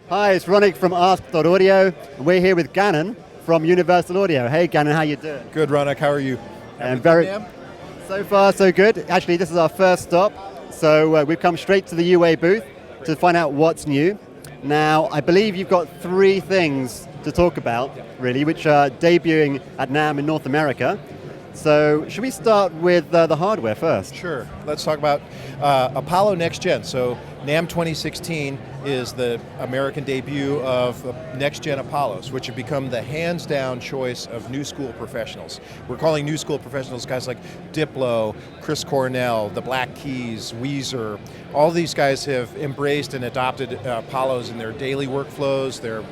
Hi, it's Ronick from Ask.Audio, and we're here with Gannon from Universal Audio. Hey Gannon, how you doing? Good, Ronick, how are you? And so far so good. Actually, this is our first stop, so we've come straight to the UA booth to find out what's new. Now, I believe you've got three things to talk about, really, which are debuting at NAMM in North America. So, should we start with the hardware first? Sure. Let's talk about Apollo NextGen. So, NAMM 2016 is the American debut of NextGen Apollos, which have become the hands-down choice of new school professionals. We're calling new school professionals guys like Diplo, Chris Cornell, the Black Keys, Weezer. All these guys have embraced and adopted Apollos in their daily workflows. They're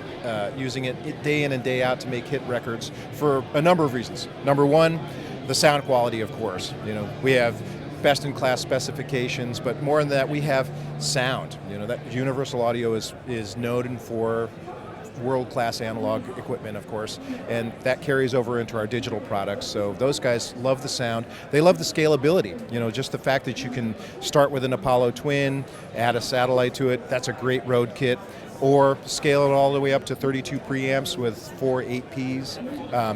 using it day in and day out to make hit records for a number of reasons. Number one, the sound quality, of course. You know, we have best-in-class specifications, but more than that, we have sound. You know, that Universal Audio is known for world-class analog equipment, of course, and that carries over into our digital products. So those guys love the sound. They love the scalability. You know, just the fact that you can start with an Apollo Twin, add a satellite to it. That's a great road kit. Or scale it all the way up to 32 preamps with 4 8Ps,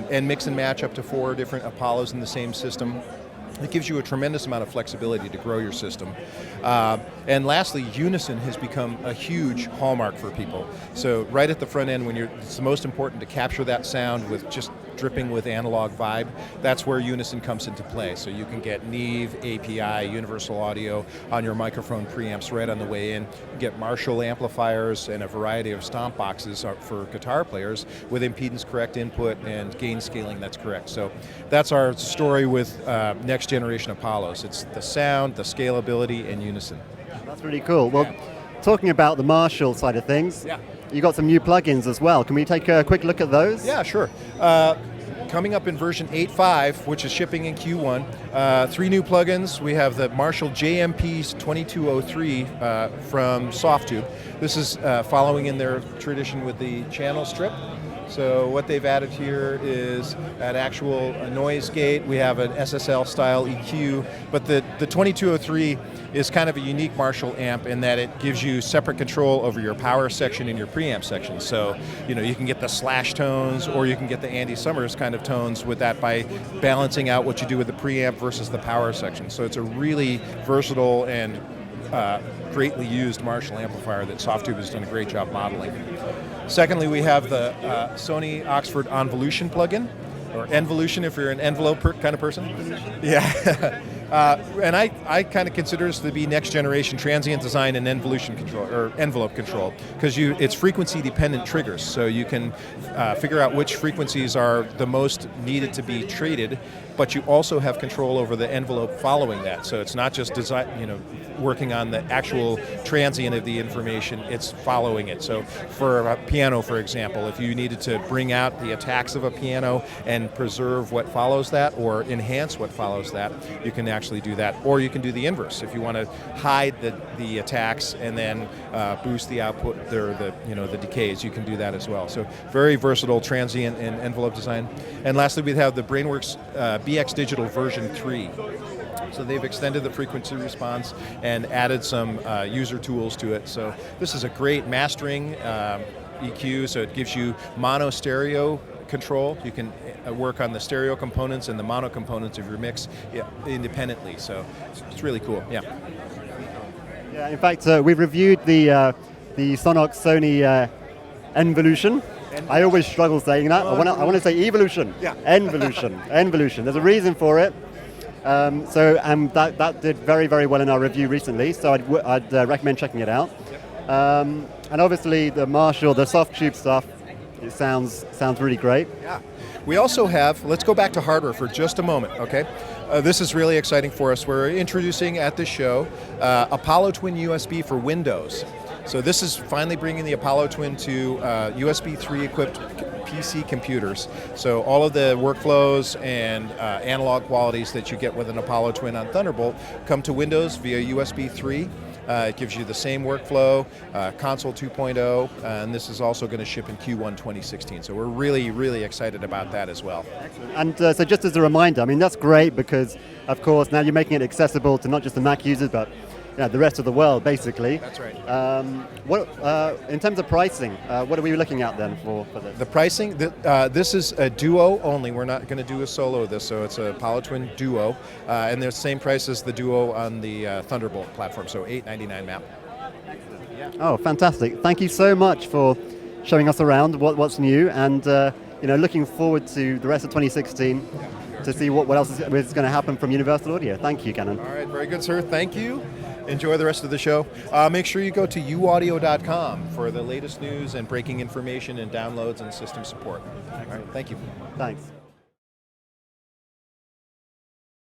and mix and match up to 4 different Apollos in the same system. It gives you a tremendous amount of flexibility to grow your system. And lastly, Unison has become a huge hallmark for people. So right at the front end, it's the most important to capture that sound with just dripping with analog vibe. That's where Unison comes into play. So you can get Neve, API, Universal Audio on your microphone preamps right on the way in. You get Marshall amplifiers and a variety of stomp boxes for guitar players with impedance correct input and gain scaling that's correct. So that's our story with next generation Apollos. It's the sound, the scalability, and Unison. That's really cool. Well, talking about the Marshall side of things, you got some new plugins as well. Can we take a quick look at those? Yeah, sure. Coming up in version 8.5, which is shipping in Q1, 3 new plugins. We have the Marshall JMP 2203 from Softtube. This is following in their tradition with the channel strip. So what they've added here is an actual noise gate. We have an SSL style EQ, but the 2203 is kind of a unique Marshall amp in that it gives you separate control over your power section and your preamp section. So, you know, you can get the slash tones or you can get the Andy Summers kind of tones with that by balancing out what you do with the preamp versus the power section. So it's a really versatile and greatly used Marshall amplifier that Softtube has done a great job modeling. Secondly, we have the Sony Oxford Envolution plugin, or Envolution if you're an envelope kind of person. Yeah. And I kind of consider this to be next generation transient design and envolution control, or envelope control, because it's frequency dependent triggers. So you can figure out which frequencies are the most needed to be treated, but you also have control over the envelope following that. So it's not just design, working on the actual transient of the information, it's following it. So for a piano, for example, if you needed to bring out the attacks of a piano and preserve what follows that or enhance what follows that, you can actually do that. Or you can do the inverse. If you want to hide the attacks and then boost the output or the decays, you can do that as well. So very versatile transient and envelope design. And lastly, we have the Brainworks BX Digital version 3. So they've extended the frequency response and added some user tools to it. So this is a great mastering EQ, so it gives you mono stereo control. You can work on the stereo components and the mono components of your mix independently. So it's really cool. Yeah. Yeah. In fact, we've reviewed the Sonox Sony Envolution. I always struggle saying that. I want to say evolution. Yeah. Envolution. Envolution. There's a reason for it. That did very, very well in our review recently, so I'd recommend checking it out. And obviously the Marshall, the Softtube stuff, it sounds really great. Yeah. We also have, let's go back to hardware for just a moment, okay? This is really exciting for us. We're introducing at this show Apollo Twin USB for Windows. So this is finally bringing the Apollo Twin to USB 3 equipped PC computers. So all of the workflows and analog qualities that you get with an Apollo Twin on Thunderbolt come to Windows via USB 3. It gives you the same workflow, Console 2.0, and this is also going to ship in Q1 2016. So we're really, really excited about that as well. Excellent. And so just as a reminder, I mean, that's great because, of course, now you're making it accessible to not just the Mac users, but the rest of the world, basically. That's right. In terms of pricing, what are we looking at then for this? The pricing, this is a duo only. We're not going to do a solo of this, so it's a Apollo Twin Duo, and they're the same price as the Duo on the Thunderbolt platform, so $899 map. Oh, fantastic. Thank you so much for showing us around what's new, and looking forward to the rest of 2016 to see what else is going to happen from Universal Audio. Thank you, Gannon. All right, very good, sir. Thank you. Enjoy the rest of the show. Make sure you go to UAudio.com for the latest news and breaking information and downloads and system support. All right, thank you. Thanks.